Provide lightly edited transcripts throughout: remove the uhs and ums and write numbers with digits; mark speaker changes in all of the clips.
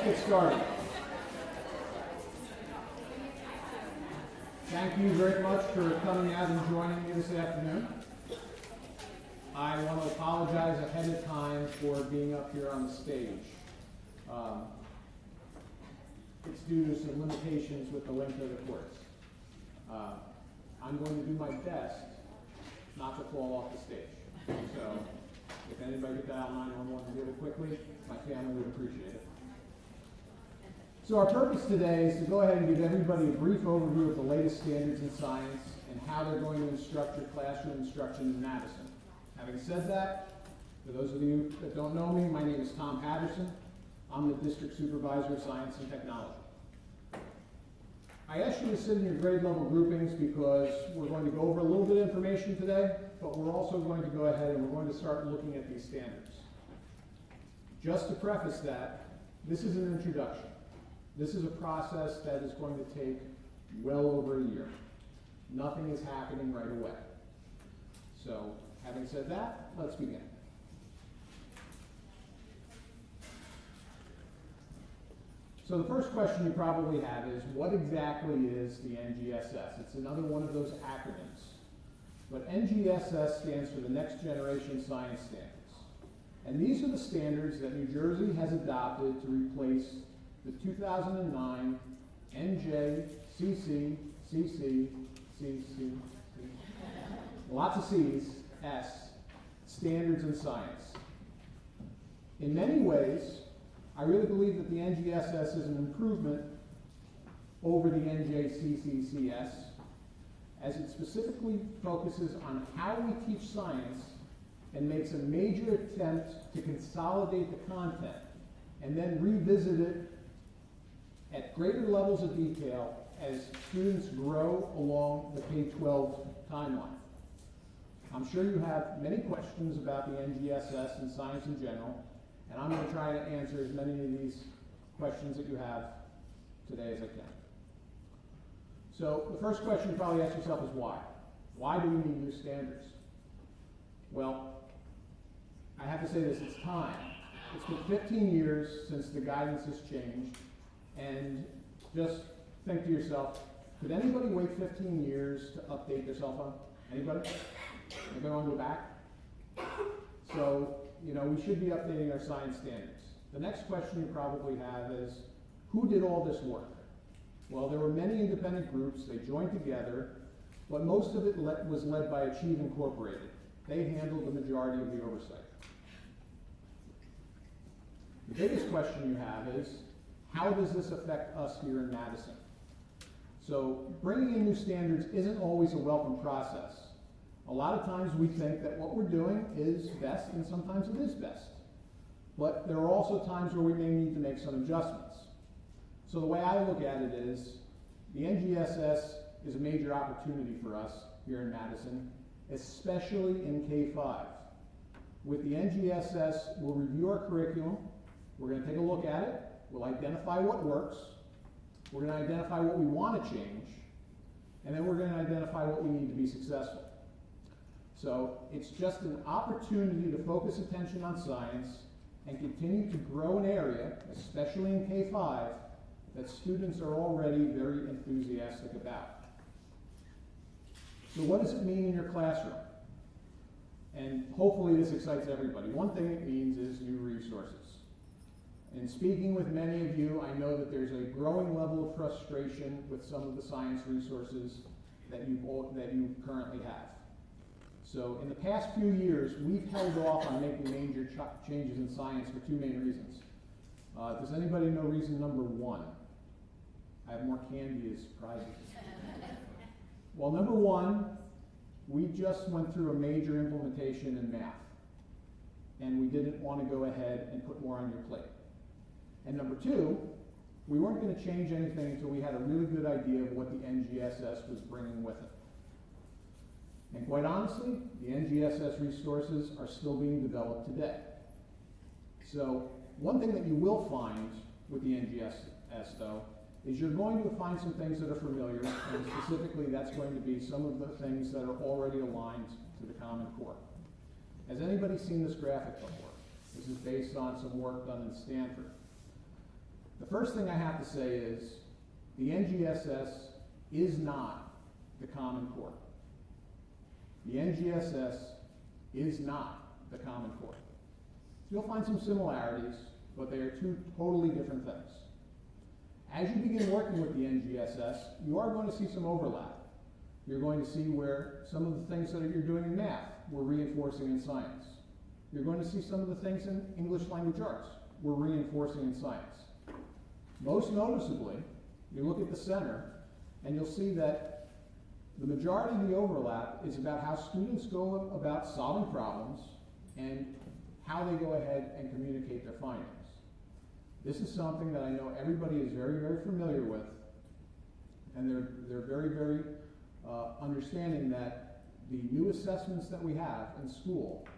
Speaker 1: get started. Thank you very much for coming out and joining me this afternoon. I want to apologize ahead of time for being up here on the stage. It's due to some limitations with the length of the course. I'm going to do my best not to fall off the stage. So if anybody could dial 911 really quickly, my family would appreciate it. So our purpose today is to go ahead and give everybody a brief overview of the latest standards in science and how they're going to instruct your classroom instruction in Madison. Having said that, for those of you that don't know me, my name is Tom Patterson. I'm the District Supervisor of Science and Technology. I asked you to sit in your grade level groupings because we're going to go over a little bit of information today, but we're also going to go ahead and we're going to start looking at these standards. Just to preface that, this is an introduction. This is a process that is going to take well over a year. Nothing is happening right away. So, having said that, let's begin. So the first question you probably have is, what exactly is the NGSS? It's another one of those acronyms. But NGSS stands for the Next Generation Science Standards. And these are the standards that New Jersey has adopted to replace the 2009 NJCC, lots of C's, S, Standards in Science. In many ways, I really believe that the NGSS is an improvement over the NJCCS, as it specifically focuses on how we teach science and makes a major attempt to consolidate the content and then revisit it at greater levels of detail as students grow along the K-12 timeline. I'm sure you have many questions about the NGSS and science in general, and I'm going to try to answer as many of these questions that you have today as I can. So the first question you probably ask yourself is why? Why do we need new standards? Well, I have to say this, it's time. It's been 15 years since the guidance has changed, and just think to yourself, could anybody wait 15 years to update their cell phone? Anybody? Anybody want to go back? So, we should be updating our science standards. The next question you probably have is, who did all this work? Well, there were many independent groups. They joined together, but most of it was led by Achieve Incorporated. They handled the majority of the oversight. The biggest question you have is, how does this affect us here in Madison? So bringing in new standards isn't always a welcome process. A lot of times we think that what we're doing is best, and sometimes it is best. But there are also times where we may need to make some adjustments. So the way I look at it is, the NGSS is a major opportunity for us here in Madison, especially in K-5. With the NGSS, we'll review our curriculum, we're going to take a look at it, we'll identify what works, we're going to identify what we want to change, and then we're going to identify what we need to be successful. So it's just an opportunity to focus attention on science and continue to grow an area, especially in K-5, that students are already very enthusiastic about. So what does it mean in your classroom? And hopefully this excites everybody. One thing it means is new resources. In speaking with many of you, I know that there's a growing level of frustration with some of the science resources that you currently have. So in the past few years, we've held off on making major changes in science for two main reasons. Does anybody know reason number one? I have more candy as prizes. Well, number one, we just went through a major implementation in math, and we didn't want to go ahead and put more on your plate. And number two, we weren't going to change anything until we had a really good idea of what the NGSS was bringing with it. And quite honestly, the NGSS resources are still being developed today. So one thing that you will find with the NGSS, though, is you're going to find some things that are familiar, and specifically that's going to be some of the things that are already aligned to the Common Core. Has anybody seen this graphic before? This is based on some work done in Stanford. The first thing I have to say is the NGSS is not the Common Core. The NGSS is not the Common Core. You'll find some similarities, but they are two totally different things. As you begin working with the NGSS, you are going to see some overlap. You're going to see where some of the things that you're doing in math, we're reinforcing in science. You're going to see some of the things in English language arts, we're reinforcing in science. Most noticeably, you look at the center, and you'll see that the majority of the overlap is about how students go about solving problems and how they go ahead and communicate their findings. This is something that I know everybody is very, very familiar with, and they're very, very understanding that the new assessments that we have in school,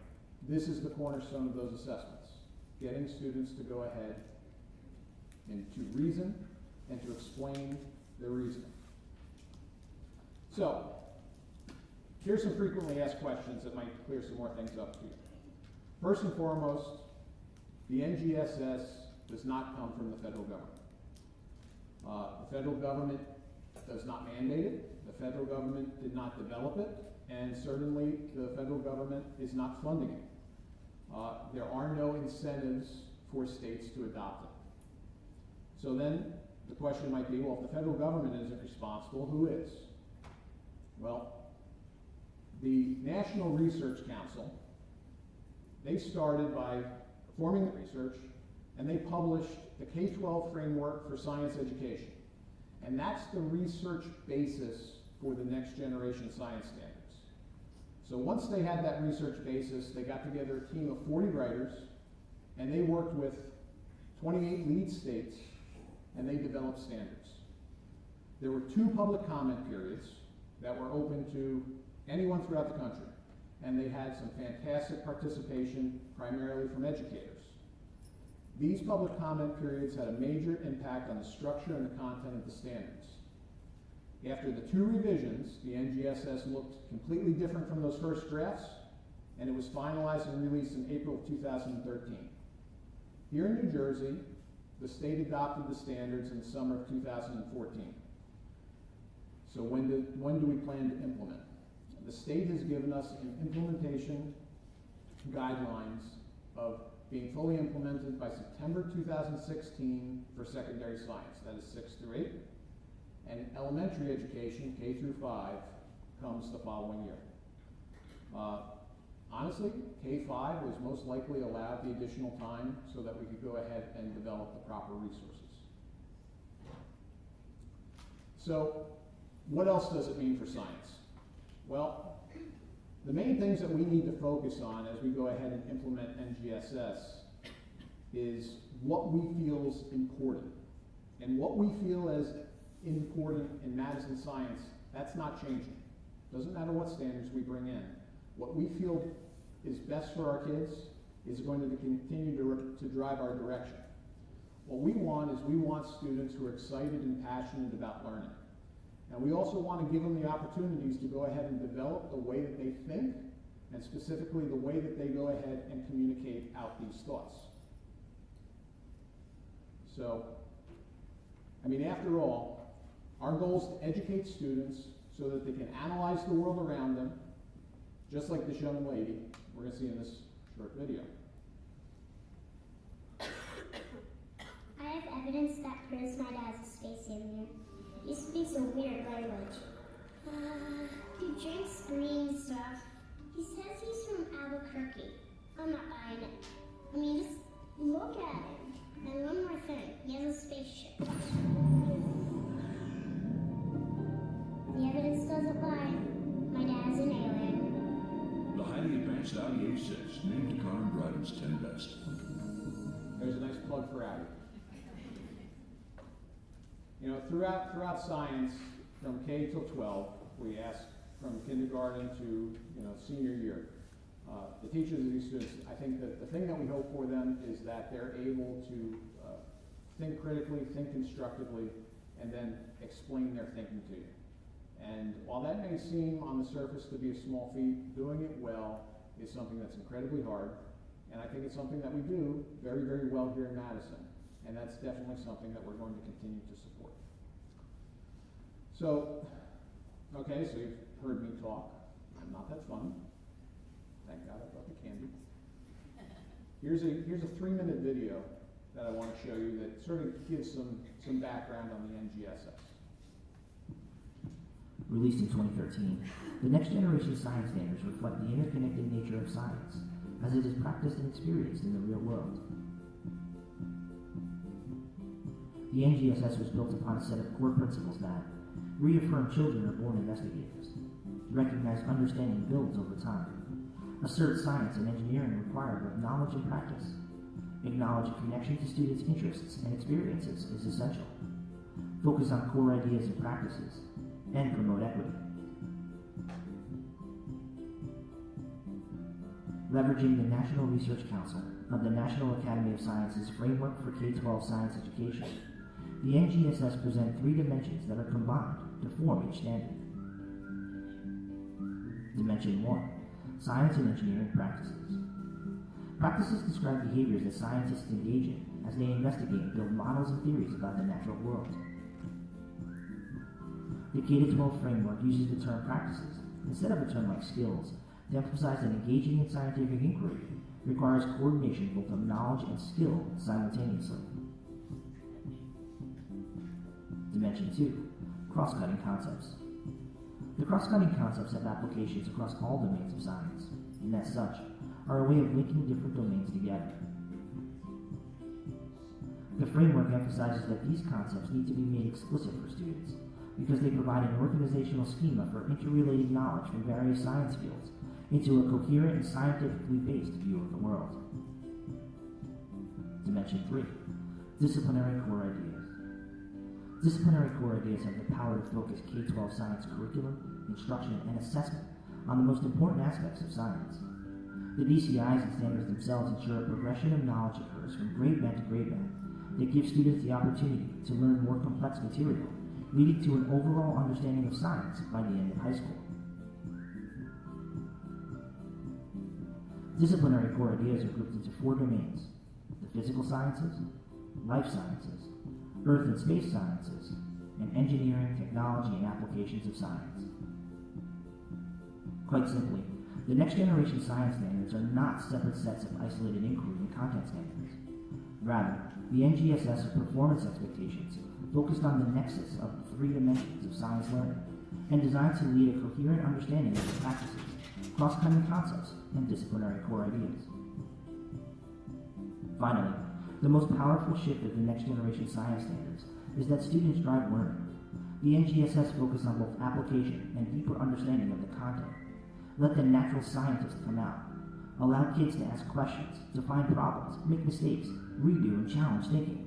Speaker 1: this is the cornerstone of those assessments, getting students to go ahead and to reason and to explain their reasoning. So, here's some frequently asked questions that might clear some more things up to you. First and foremost, the NGSS does not come from the federal government. The federal government does not mandate it, the federal government did not develop it, and certainly the federal government is not funding it. There are no incentives for states to adopt it. So then the question might be, well, if the federal government isn't responsible, who is? Well, the National Research Council, they started by performing the research, and they published the K-12 framework for science education. And that's the research basis for the next generation science standards. So once they had that research basis, they got together a team of 40 writers, and they worked with 28 lead states, and they developed standards. There were 2 public comment periods that were open to anyone throughout the country, and they had some fantastic participation, primarily from educators. These public comment periods had a major impact on the structure and the content of the standards. After the 2 revisions, the NGSS looked completely different from those first drafts, and it was finalized and released in April of 2013. Here in New Jersey, the state adopted the standards in the summer of 2014. So when do we plan to implement? The state has given us an implementation guidelines of being fully implemented by September 2016 for secondary science, that is 6 through 8, and elementary education, K through 5, comes the following year. Honestly, K-5 was most likely allowed the additional time so that we could go ahead and develop the proper resources. So, what else does it mean for science? Well, the main things that we need to focus on as we go ahead and implement NGSS is what we feel is important. And what we feel as important in Madison science, that's not changing. Doesn't matter what standards we bring in. What we feel is best for our kids is going to continue to drive our direction. What we want is we want students who are excited and passionate about learning. And we also want to give them the opportunities to go ahead and develop the way that they think, and specifically the way that they go ahead and communicate out these thoughts. So, I mean, after all, our goal is to educate students so that they can analyze the world around them, just like this young lady we're going to see in this short video.
Speaker 2: I have evidence that proves my dad's a space alien. He speaks a weird language. He drinks green stuff. He says he's from Albuquerque. I'm not buying it. I mean, just look at him. And one more thing, he has a spaceship. The evidence doesn't lie. My dad's an alien.
Speaker 3: The highly advanced Audi A6, named to Car and Driving's 10 Best.
Speaker 1: There's a nice plug for Audi. You know, throughout science, from K till 12, we ask from kindergarten to senior year. The teachers of these students, I think that the thing that we hope for them is that they're able to think critically, think constructively, and then explain their thinking to you. And while that may seem on the surface to be a small feat, doing it well is something that's incredibly hard, and I think it's something that we do very, very well here in Madison. And that's definitely something that we're going to continue to support. So, okay, so you've heard me talk. I'm not that funny. Thank God I brought the candy. Here's a 3-minute video that I want to show you that sort of gives some background on the NGSS.
Speaker 4: Released in 2013, the Next Generation Science Standards reflect the interconnected nature of science as it is practiced and experienced in the real world. The NGSS was built upon a set of core principles that reaffirm children are born investigators, recognize understanding builds over time, assert science and engineering require both knowledge and practice, acknowledge a connection to students' interests and experiences is essential, focus on core ideas and practices, and promote equity. Leveraging the National Research Council of the National Academy of Sciences Framework for K-12 Science Education, the NGSS present 3 dimensions that are combined to form each standard. Dimension 1, Science and Engineering Practices. Practices describe behaviors that scientists engage in as they investigate and build models and theories about the natural world. The K-12 framework uses the term practices instead of a term like skills to emphasize that engaging in scientific inquiry requires coordination both of knowledge and skill simultaneously. Dimension 2, Cross-cutting concepts. The cross-cutting concepts have applications across all domains of science, and as such, are a way of linking different domains together. The framework emphasizes that these concepts need to be made explicit for students because they provide an organizational schema for interrelating knowledge from various science fields into a coherent and scientifically based view of the world. Dimension 3, Disciplinary core ideas. Disciplinary core ideas have the power to focus K-12 science curriculum, instruction, and assessment on the most important aspects of science. The DCIs and standards themselves ensure a progression of knowledge occurs from grade band to grade band that gives students the opportunity to learn more complex material, leading to an overall understanding of science by the end of high school. Disciplinary core ideas are grouped into 4 domains: the physical sciences, life sciences, earth and space sciences, and engineering, technology, and applications of science. Quite simply, the Next Generation Science Standards are not separate sets of isolated inquiry and content standards. Rather, the NGSS are performance expectations focused on the nexus of the 3 dimensions of science learning and designed to lead a coherent understanding of the practices, cross-cutting concepts, and disciplinary core ideas. Finally, the most powerful shift of the Next Generation Science Standards is that students drive learning. The NGSS focus on both application and deeper understanding of the content. Let the natural scientist come out. Allow kids to ask questions, to find problems, make mistakes, redo and challenge thinking.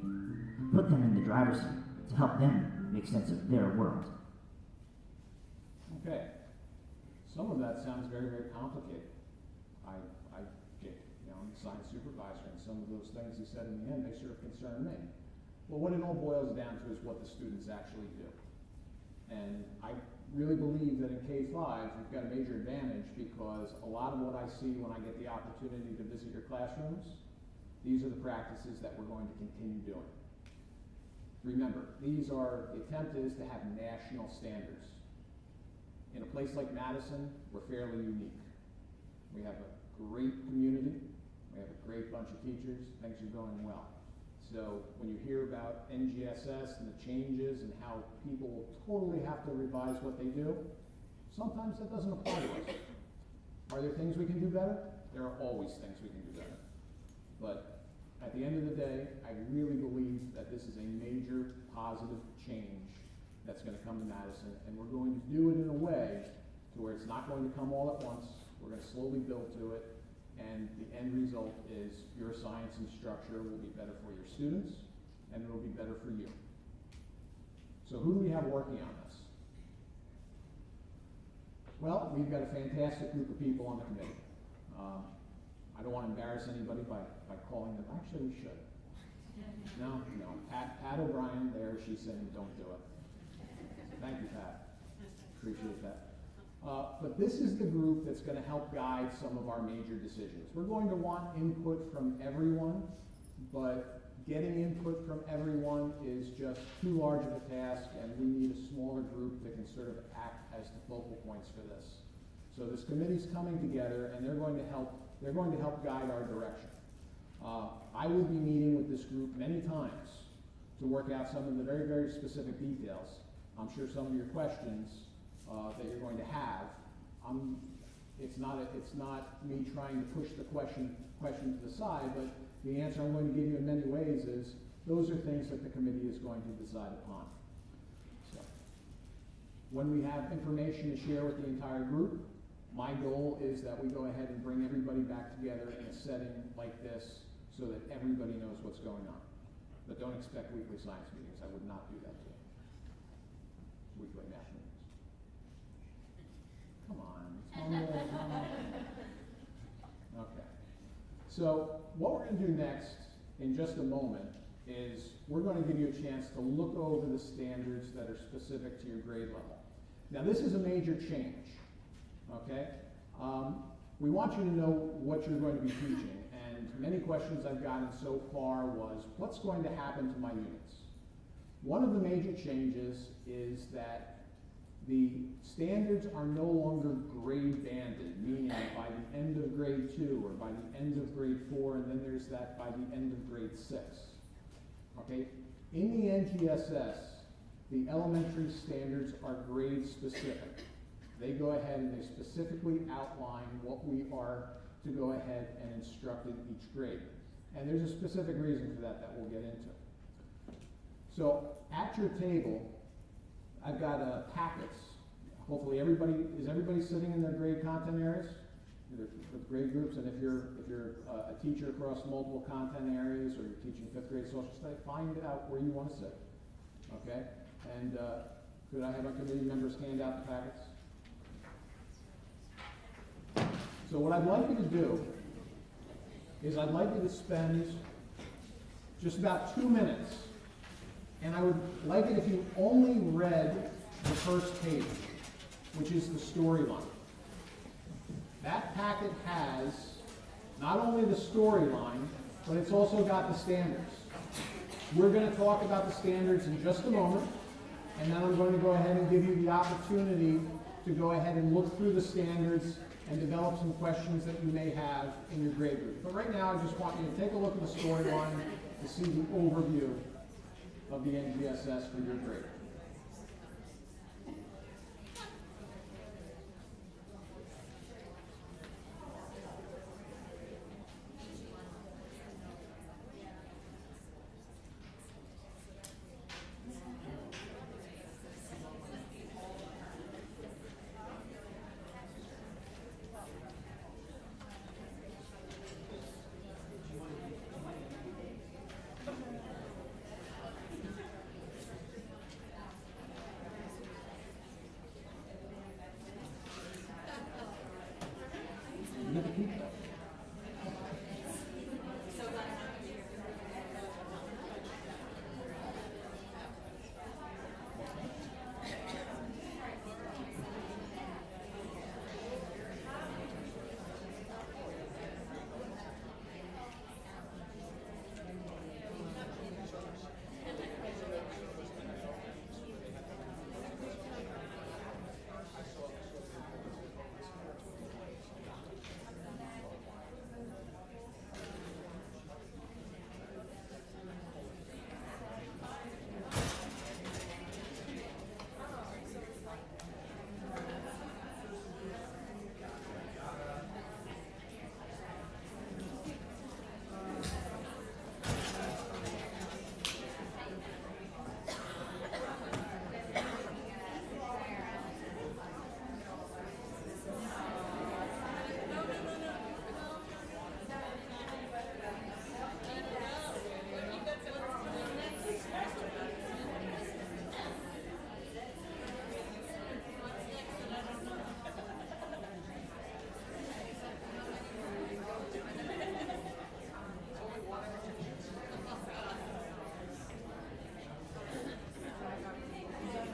Speaker 4: Put them in the driver's seat to help them make sense of their world.
Speaker 1: Okay. Some of that sounds very, very complicated. I get, I'm the science supervisor, and some of those things he said in the end, they sort of concern me. Well, what it all boils down to is what the students actually do. And I really believe that in K-5, we've got a major advantage because a lot of what I see when I get the opportunity to visit your classrooms, these are the practices that we're going to continue doing. Remember, the attempt is to have national standards. In a place like Madison, we're fairly unique. We have a great community, we have a great bunch of teachers, things are going well. So when you hear about NGSS and the changes and how people will totally have to revise what they do, sometimes that doesn't apply to us. Are there things we can do better? There are always things we can do better. But at the end of the day, I really believe that this is a major positive change that's going to come to Madison, and we're going to do it in a way to where it's not going to come all at once. We're going to slowly build to it, and the end result is your science and structure will be better for your students, and it will be better for you. So who do we have working on this? Well, we've got a fantastic group of people on the committee. I don't want to embarrass anybody by calling them. Actually, we should. No. Pat O'Brien there, she's saying don't do it. Thank you, Pat. Appreciate that. But this is the group that's going to help guide some of our major decisions. We're going to want input from everyone, but getting input from everyone is just too large of a task, and we need a smaller group that can sort of act as the focal points for this. So this committee's coming together, and they're going to help guide our direction. I will be meeting with this group many times to work out some of the very, very specific details. I'm sure some of your questions that you're going to have, it's not me trying to push the question to the side, but the answer I'm going to give you in many ways is those are things that the committee is going to decide upon. So, when we have information to share with the entire group, my goal is that we go ahead and bring everybody back together in a setting like this so that everybody knows what's going on. But don't expect weekly science meetings. I would not do that to you. Weekly math meetings. Come on. It's humble. Okay. So what we're going to do next in just a moment is we're going to give you a chance to look over the standards that are specific to your grade level. Now this is a major change, okay? We want you to know what you're going to be teaching, and many questions I've gotten so far was, what's going to happen to my units? One of the major changes is that the standards are no longer grade banded, meaning by the end of grade 2 or by the end of grade 4, and then there's that by the end of grade 6. Okay? In the NGSS, the elementary standards are grade specific. They go ahead and they specifically outline what we are to go ahead and instruct in each grade. And there's a specific reason for that we'll get into. So at your table, I've got packets. Hopefully is everybody sitting in their grade content areas? With grade groups, and if you're a teacher across multiple content areas, or you're teaching 5th grade social studies, find out where you want to sit, okay? And could I have my committee members hand out the packets? So what I'd like you to do is I'd like you to spend just about 2 minutes, and I would like it if you only read the first page, which is the storyline. That packet has not only the storyline, but it's also got the standards. We're going to talk about the standards in just a moment, and then I'm going to go ahead and give you the opportunity to go ahead and look through the standards and develop some questions that you may have in your grade group. But right now, I just want you to take a look at the storyline to see the overview of the NGSS for your grade.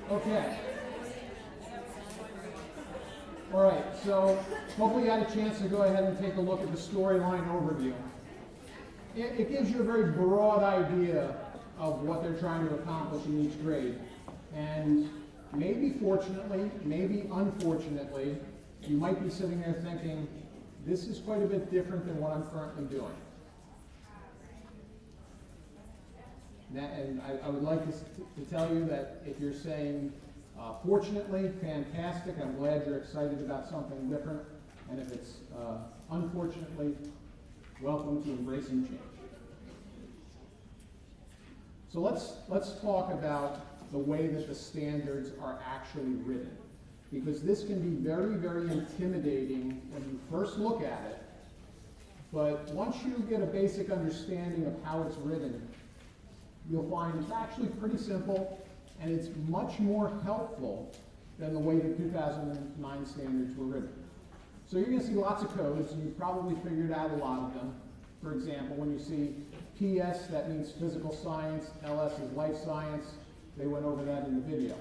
Speaker 1: Okay. All right, so hopefully you had a chance to go ahead and take a look at the storyline overview. it gives you a very broad idea of what they're trying to accomplish in each grade. And maybe fortunately, maybe unfortunately, you might be sitting there thinking, this is quite a bit different than what I'm currently doing. And I would like to tell you that if you're saying, fortunately, fantastic, I'm glad you're excited about something different. And if it's unfortunately, welcome to embracing change. So let's talk about the way that the standards are actually written, because this can be very, very intimidating when you first look at it. But once you get a basic understanding of how it's written, you'll find it's actually pretty simple, and it's much more helpful than the way the 2009 standards were written. So you're going to see lots of codes, and you've probably figured out a lot of them. For example, when you see PS, that means physical science, LS is life science. They went over that in the video.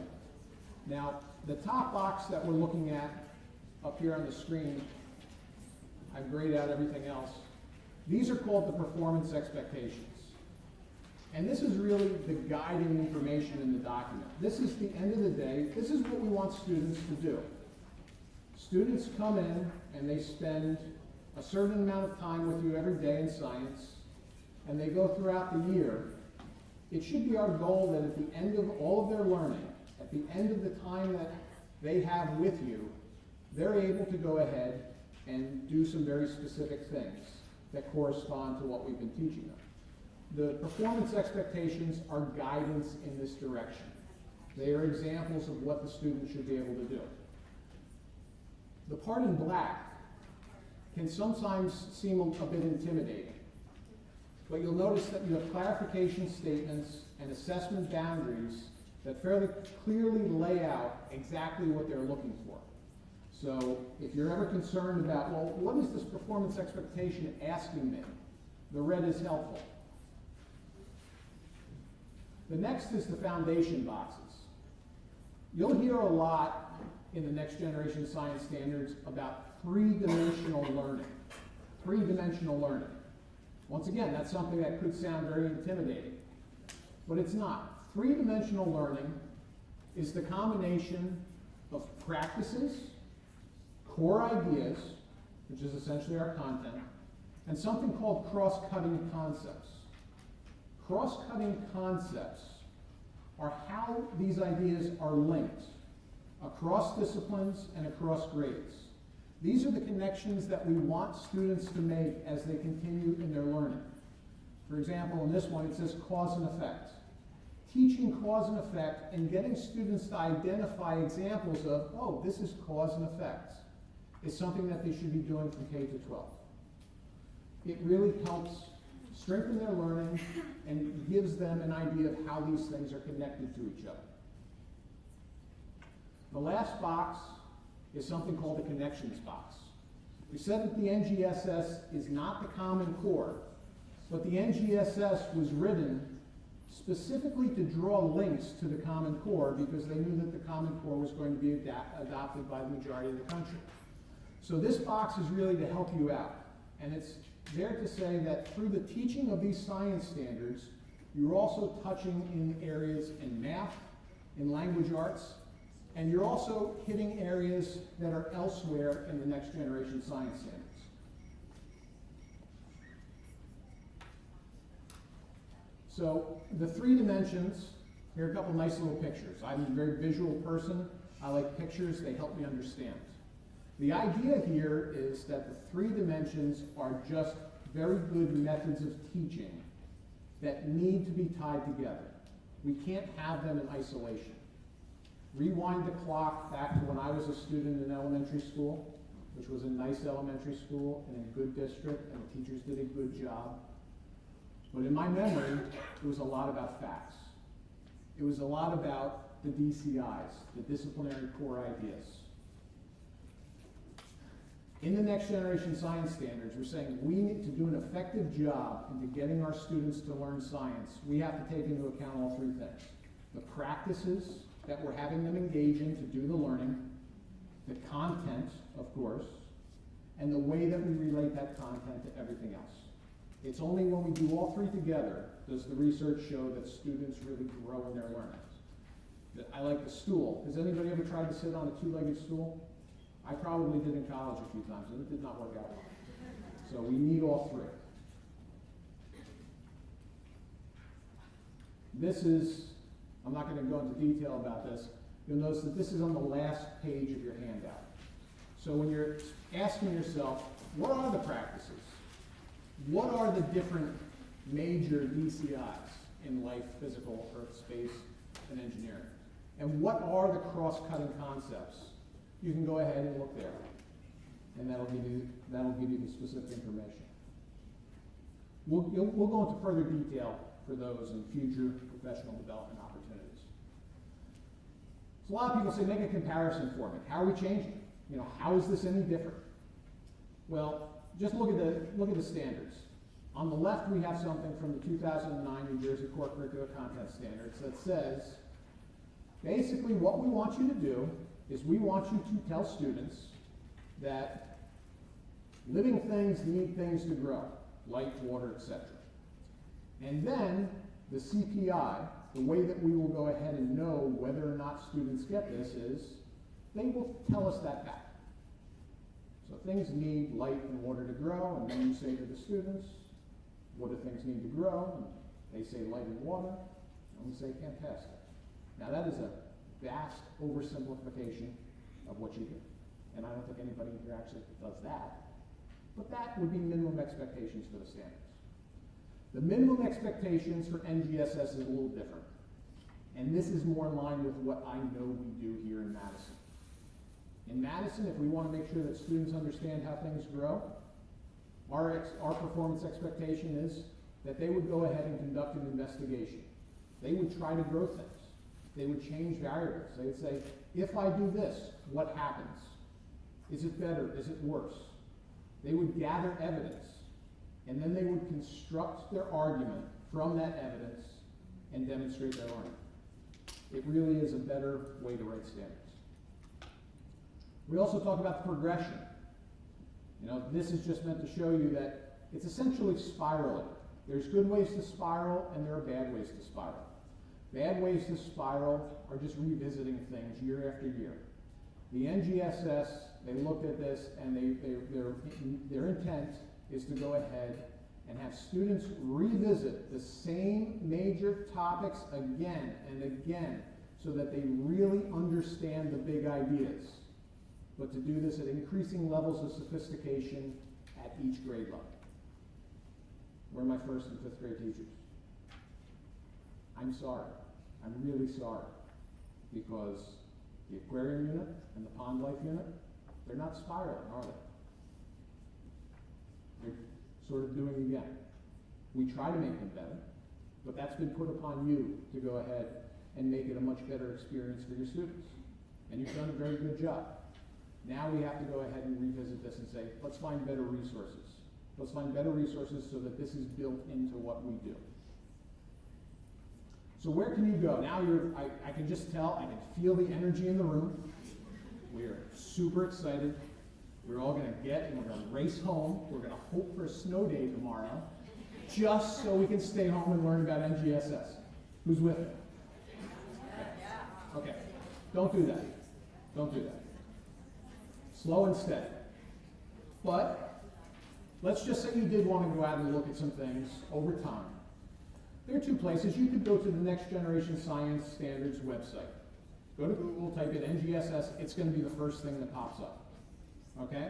Speaker 1: Now, the top box that we're looking at up here on the screen, I've grayed out everything else. These are called the performance expectations. And this is really the guiding information in the document. This is the end of the day. This is what we want students to do. Students come in and they spend a certain amount of time with you every day in science, and they go throughout the year. It should be our goal that at the end of all of their learning, at the end of the time that they have with you, they're able to go ahead and do some very specific things that correspond to what we've been teaching them. The performance expectations are guidance in this direction. They are examples of what the student should be able to do. The part in black can sometimes seem a bit intimidating, but you'll notice that you have clarification statements and assessment boundaries that fairly clearly lay out exactly what they're looking for. So if you're ever concerned about, well, what is this performance expectation asking me? The red is helpful. The next is the foundation boxes. You'll hear a lot in the next generation science standards about three-dimensional learning. Three-dimensional learning. Once again, that's something that could sound very intimidating, but it's not. Three-dimensional learning is the combination of practices, core ideas, which is essentially our content, and something called cross-cutting concepts. Cross-cutting concepts are how these ideas are linked across disciplines and across grades. These are the connections that we want students to make as they continue in their learning. For example, in this one, it says cause and effect. Teaching cause and effect and getting students to identify examples of, oh, this is cause and effect, is something that they should be doing from K to 12. It really helps strengthen their learning and gives them an idea of how these things are connected to each other. The last box is something called the connections box. We said that the NGSS is not the Common Core, but the NGSS was written specifically to draw links to the Common Core because they knew that the Common Core was going to be adopted by the majority of the country. So this box is really to help you out, and it's there to say that through the teaching of these science standards, you're also touching in areas in math, in language arts, and you're also hitting areas that are elsewhere in the next generation science standards. So the three dimensions, here are a couple nice little pictures. I'm a very visual person. I like pictures, they help me understand. The idea here is that the three dimensions are just very good methods of teaching that need to be tied together. We can't have them in isolation. Rewind the clock back to when I was a student in elementary school, which was a nice elementary school in a good district, and the teachers did a good job. But in my memory, it was a lot about facts. It was a lot about the DCIs, the disciplinary core ideas. In the next generation science standards, we're saying we need to do an effective job into getting our students to learn science. We have to take into account all three things. The practices that we're having them engage in to do the learning, the content, of course, and the way that we relate that content to everything else. It's only when we do all three together does the research show that students really grow in their learning. I like the stool. Has anybody ever tried to sit on a two-legged stool? I probably did in college a few times, and it did not work out well. So we need all three. This is, I'm not going to go into detail about this. You'll notice that this is on the last page of your handout. So when you're asking yourself, what are the practices? What are the different major DCIs in life, physical, earth, space, and engineering? And what are the cross-cutting concepts? You can go ahead and look there, and that'll give you the specific information. We'll go into further detail for those in future professional development opportunities. So a lot of people say, make a comparison for me. How are we changing? You know, how is this any different? Well, just look at the standards. On the left, we have something from the 2009 New Jersey Core Curricular Content Standards that says, basically what we want you to do is we want you to tell students that living things need things to grow, light, water, etc. And then the CPI, the way that we will go ahead and know whether or not students get this is, they will tell us that back. So things need light and water to grow, and then you say to the students, what do things need to grow? And they say light and water, and we say fantastic. Now that is a vast oversimplification of what you do. And I don't think anybody here actually does that. But that would be minimum expectations for the standards. The minimum expectations for NGSS is a little different. And this is more in line with what I know we do here in Madison. In Madison, if we want to make sure that students understand how things grow, our performance expectation is that they would go ahead and conduct an investigation. They would try to grow things. They would change variables. They would say, if I do this, what happens? Is it better? Is it worse? They would gather evidence, and then they would construct their argument from that evidence and demonstrate their learning. It really is a better way to write standards. We also talk about the progression. You know, this is just meant to show you that it's essentially spiraling. There's good ways to spiral, and there are bad ways to spiral. Bad ways to spiral are just revisiting things year after year. The NGSS, they looked at this, and their intent is to go ahead and have students revisit the same major topics again and again so that they really understand the big ideas, but to do this at increasing levels of sophistication at each grade level. Where are my first and fifth grade teachers? I'm sorry. I'm really sorry. Because the aquarium unit and the pond life unit, they're not spiraling, are they? They're sort of doing it again. We try to make them better, but that's been put upon you to go ahead and make it a much better experience for your students. And you've done a very good job. Now we have to go ahead and revisit this and say, let's find better resources. Let's find better resources so that this is built into what we do. So where can you go? Now I can just tell, I can feel the energy in the room. We are super excited. We're all going to get and we're going to race home. We're going to hope for a snow day tomorrow, just so we can stay home and learn about NGSS. Who's with me? Okay. Don't do that. Don't do that. Slow and steady. But let's just say you did want to go out and look at some things over time. There are two places. You could go to the Next Generation Science Standards website. Go to Google, type in NGSS. It's going to be the first thing that pops up. Okay?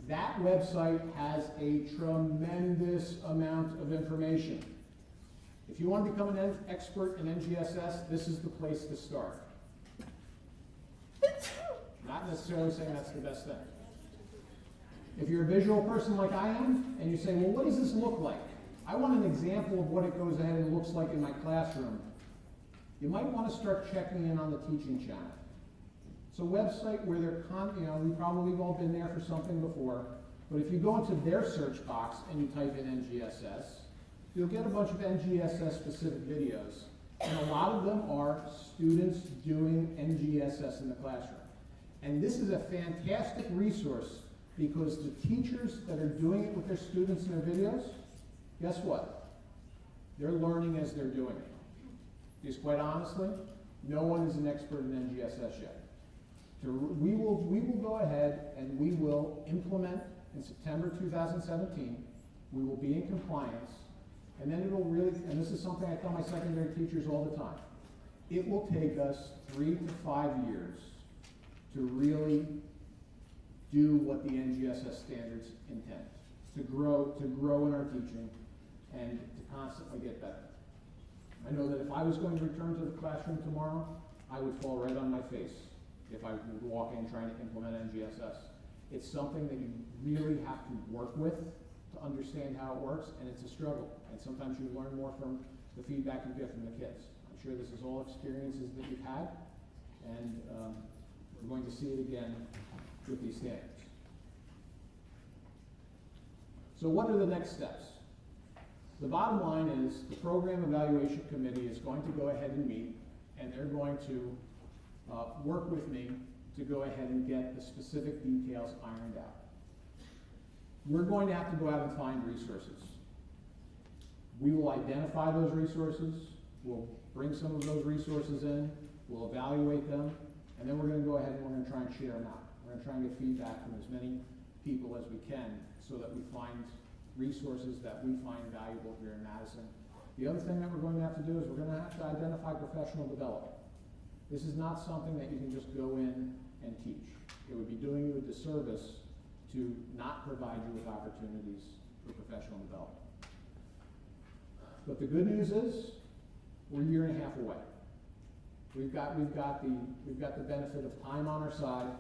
Speaker 1: That website has a tremendous amount of information. If you want to become an expert in NGSS, this is the place to start. Not necessarily saying that's the best thing. If you're a visual person like I am, and you say, well, what does this look like? I want an example of what it goes ahead and looks like in my classroom. You might want to start checking in on the teaching channel. It's a website where we probably have all been there for something before, but if you go into their search box and you type in NGSS, you'll get a bunch of NGSS specific videos, and a lot of them are students doing NGSS in the classroom. And this is a fantastic resource because the teachers that are doing it with their students in their videos, Guess what? They're learning as they're doing it. Because quite honestly, no one is an expert in NGSS yet. We will go ahead and we will implement in September 2017. We will be in compliance, and then it'll really, and this is something I tell my secondary teachers all the time, it will take us 3 to 5 years to really do what the NGSS standards intend, to grow in our teaching and to constantly get better. I know that if I was going to return to the classroom tomorrow, I would fall right on my face if I would walk in trying to implement NGSS. It's something that you really have to work with to understand how it works, and it's a struggle. And sometimes you learn more from the feedback you get from the kids. I'm sure this is all experiences that you've had, and we're going to see it again with these standards. So what are the next steps? The bottom line is the Program Evaluation Committee is going to go ahead and meet, and they're going to work with me to go ahead and get the specific details ironed out. We're going to have to go out and find resources. We will identify those resources, we'll bring some of those resources in, we'll evaluate them, and then we're going to go ahead and we're going to try and share them out. We're going to try and get feedback from as many people as we can so that we find resources that we find valuable here in Madison. The other thing that we're going to have to do is we're going to have to identify professional development. This is not something that you can just go in and teach. It would be doing you a disservice to not provide you with opportunities for professional development. But the good news is, we're a year and a half away. We've got the benefit of time on our side,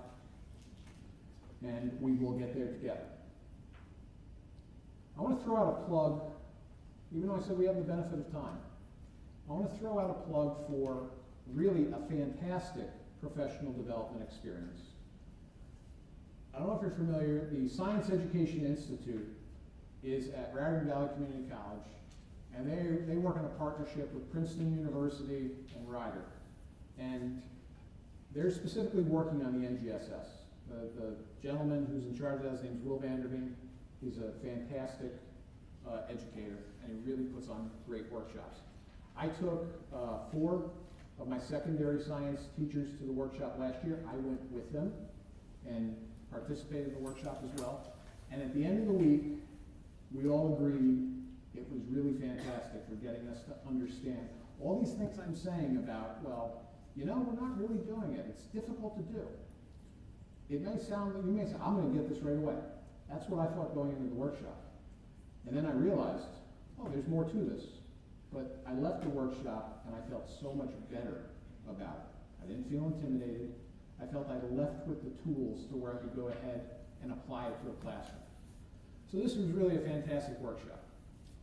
Speaker 1: and we will get there together. I want to throw out a plug, even though I said we have the benefit of time. I want to throw out a plug for really a fantastic professional development experience. I don't know if you're familiar, the Science Education Institute is at Raritan Valley Community College, and they work in a partnership with Princeton University and Rider. And they're specifically working on the NGSS. The gentleman who's in charge of that, his name's Will Vanderveen. He's a fantastic educator, and he really puts on great workshops. I took 4 of my secondary science teachers to the workshop last year. I went with them and participated in the workshop as well. And at the end of the week, we all agreed it was really fantastic for getting us to understand all these things I'm saying about, well, you know, we're not really doing it. It's difficult to do. It may sound, you may say, I'm going to get this right away. That's what I thought going into the workshop. And then I realized, oh, there's more to this. But I left the workshop and I felt so much better about it. I didn't feel intimidated. I felt I left with the tools to where I could go ahead and apply it to a classroom. So this was really a fantastic workshop.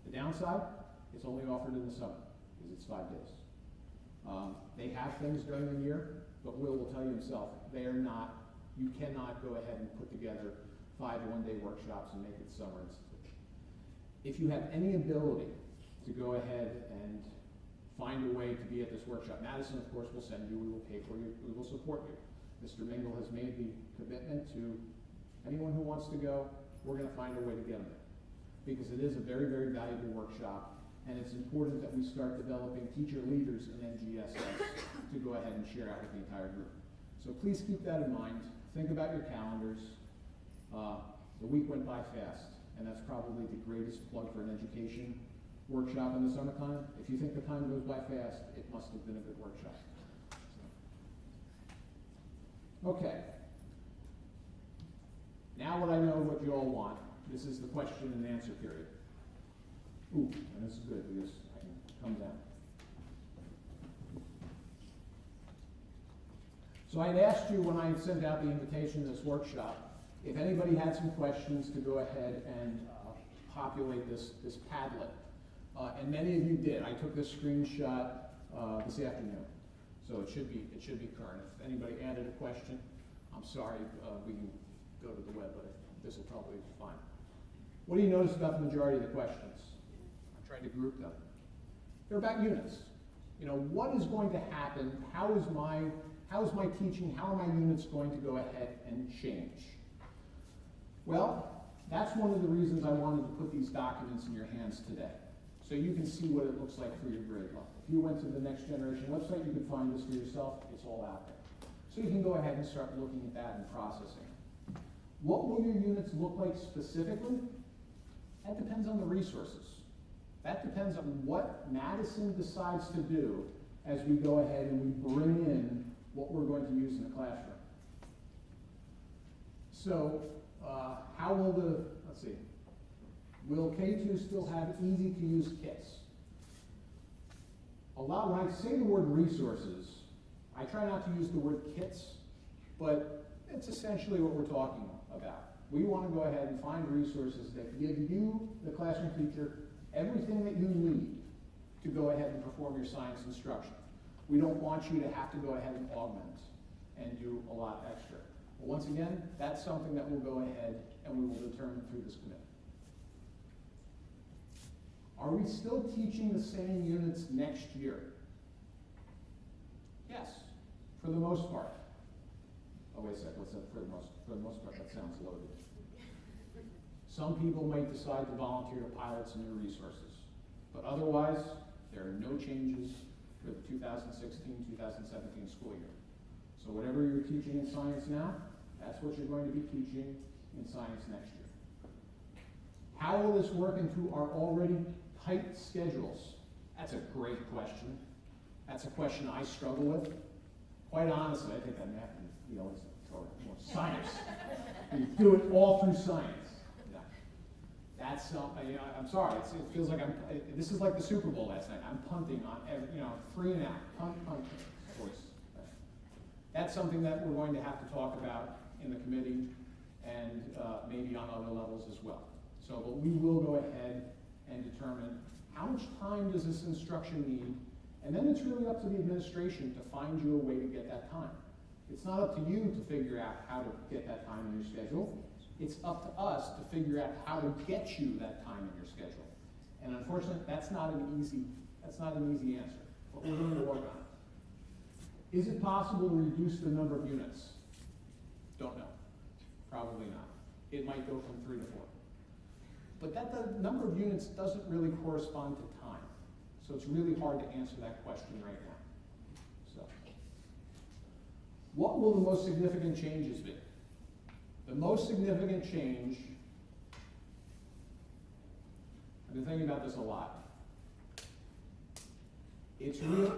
Speaker 1: The downside, it's only offered in the summer because it's 5 days. They have things during the year, but Will tell you himself, they are not, you cannot go ahead and put together 5 one-day workshops and make it summer. If you have any ability to go ahead and find a way to be at this workshop, Madison, of course, will send you, we will pay for you, we will support you. Mr. Mingle has made the commitment to anyone who wants to go, we're going to find a way to get them there. Because it is a very, very valuable workshop, and it's important that we start developing teacher leaders in NGSS to go ahead and share out with the entire group. So please keep that in mind. Think about your calendars. The week went by fast, and that's probably the greatest plug for an education workshop in the summertime. If you think the time goes by fast, it must have been a good workshop. So. Okay. Now what I know what you all want, this is the question and answer period. Ooh, and this is good because I can come down. So I had asked you when I sent out the invitation to this workshop, if anybody had some questions to go ahead and populate this Padlet. And many of you did. I took this screenshot this afternoon, so it should be current. If anybody added a question, I'm sorry, we can go to the web, but this will probably be fine. What do you notice about the majority of the questions? I'm trying to group them. They're about units. You know, what is going to happen? How is my teaching, how are my units going to go ahead and change? Well, That's one of the reasons I wanted to put these documents in your hands today, so you can see what it looks like for your grade level. If you went to the Next Generation website, you could find this for yourself. It's all out there. So you can go ahead and start looking at that and processing. What will your units look like specifically? That depends on the resources. That depends on what Madison decides to do as we go ahead and we bring in what we're going to use in the classroom. So, how will let's see, will K2 still have easy-to-use kits? When I say the word resources, I try not to use the word kits, but it's essentially what we're talking about. We want to go ahead and find resources that give you, the classroom teacher, everything that you need to go ahead and perform your science instruction. We don't want you to have to go ahead and augment and do a lot extra. But once again, that's something that we'll go ahead and we will determine through this committee. Are we still teaching the same units next year? Yes, for the most part. Oh, wait a second, what's that for the most part? That sounds loaded. Some people might decide to volunteer to pilot some new resources, but otherwise, there are no changes for the 2016-2017 school year. So whatever you're teaching in science now, that's what you're going to be teaching in science next year. How will this work into our already tight schedules? That's a great question. That's a question I struggle with. Quite honestly, I think that math and more science. You do it all through science. Yeah. That's I'm sorry. It feels like this is like the Super Bowl last night. I'm punting on 3 and out. Punt, voice. That's something that we're going to have to talk about in the committee and maybe on other levels as well. So, but we will go ahead and determine how much time does this instruction need, and then it's really up to the administration to find you a way to get that time. It's not up to you to figure out how to get that time in your schedule. It's up to us to figure out how to get you that time in your schedule. And unfortunately, that's not an easy answer, but we're going to work on it. Is it possible to reduce the number of units? Don't know. Probably not. It might go from 3 to 4. But the number of units doesn't really correspond to time. So it's really hard to answer that question right now. So, what will the most significant changes be? The most significant change, I've been thinking about this a lot. It's really,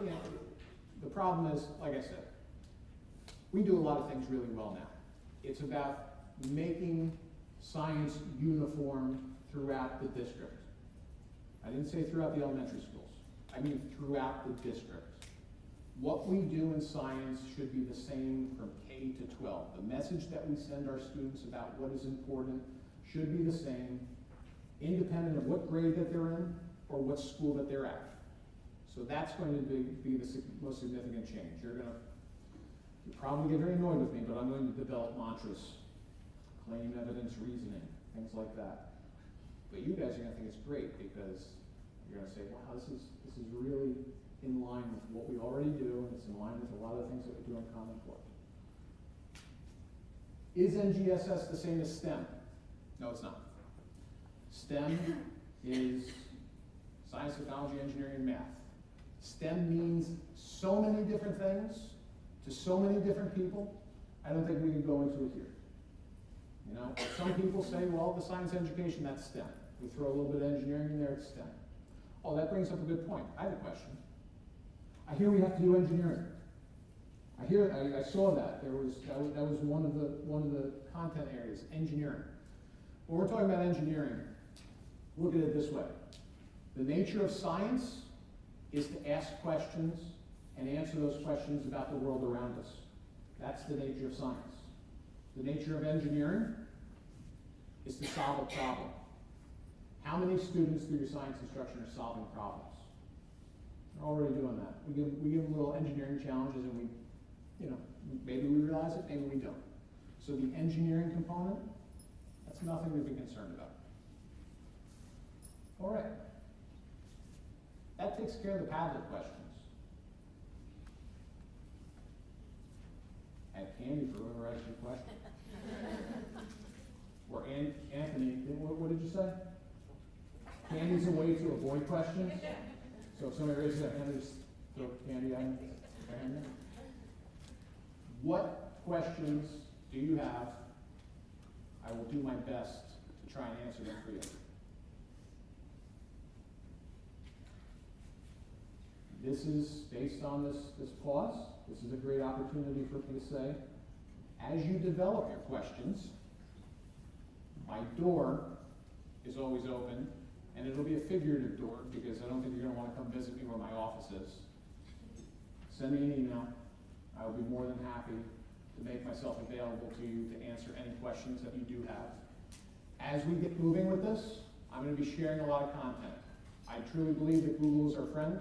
Speaker 1: the problem is, like I said, we do a lot of things really well now. It's about making science uniform throughout the district. I didn't say throughout the elementary schools. I mean throughout the district. What we do in science should be the same from K to 12. The message that we send our students about what is important should be the same, independent of what grade that they're in or what school that they're at. So that's going to be the most significant change. You'll probably get very annoyed with me, but I'm going to develop mantras, claim, evidence, reasoning, things like that. But you guys are going to think it's great because you're going to say, wow, this is really in line with what we already do, and it's in line with a lot of the things that we do in Common Core. Is NGSS the same as STEM? No, it's not. STEM is science, technology, engineering, and math. STEM means so many different things to so many different people. I don't think we can go into it here. Some people say, well, the science education, that's STEM. We throw a little bit of engineering in there, it's STEM. Oh, that brings up a good point. I have a question. I hear we have to do engineering. I saw that. That was one of the content areas, engineering. When we're talking about engineering, look at it this way. The nature of science is to ask questions and answer those questions about the world around us. That's the nature of science. The nature of engineering is to solve a problem. How many students through your science instruction are solving problems? They're already doing that. We give them little engineering challenges and maybe we realize it, maybe we don't. So the engineering component, that's nothing to be concerned about. All right. That takes care of the Padlet questions. I have candy for whoever asks you a question. Or And Anthony, what did you say? Candy's a way to avoid questions? So if somebody raises their hand, just throw candy on their hand. What questions do you have? I will do my best to try and answer them for you. This is based on this pause. This is a great opportunity for me to say, as you develop your questions, my door is always open, and it'll be a figurative door because I don't think you're going to want to come visit me where my office is. Send me an email. I will be more than happy to make myself available to you to answer any questions that you do have. As we get moving with this, I'm going to be sharing a lot of content. I truly believe that Google is our friend.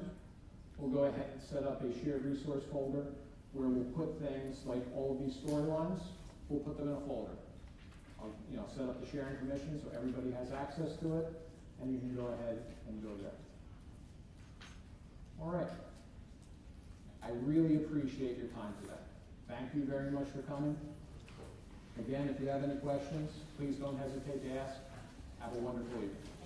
Speaker 1: We'll go ahead and set up a shared resource folder where we'll put things like all of these storylines, we'll put them in a folder. I'll set up the sharing permission so everybody has access to it, and you can go ahead and go there. All right. I really appreciate your time today. Thank you very much for coming. Again, if you have any questions, please don't hesitate to ask. Have a wonderful evening.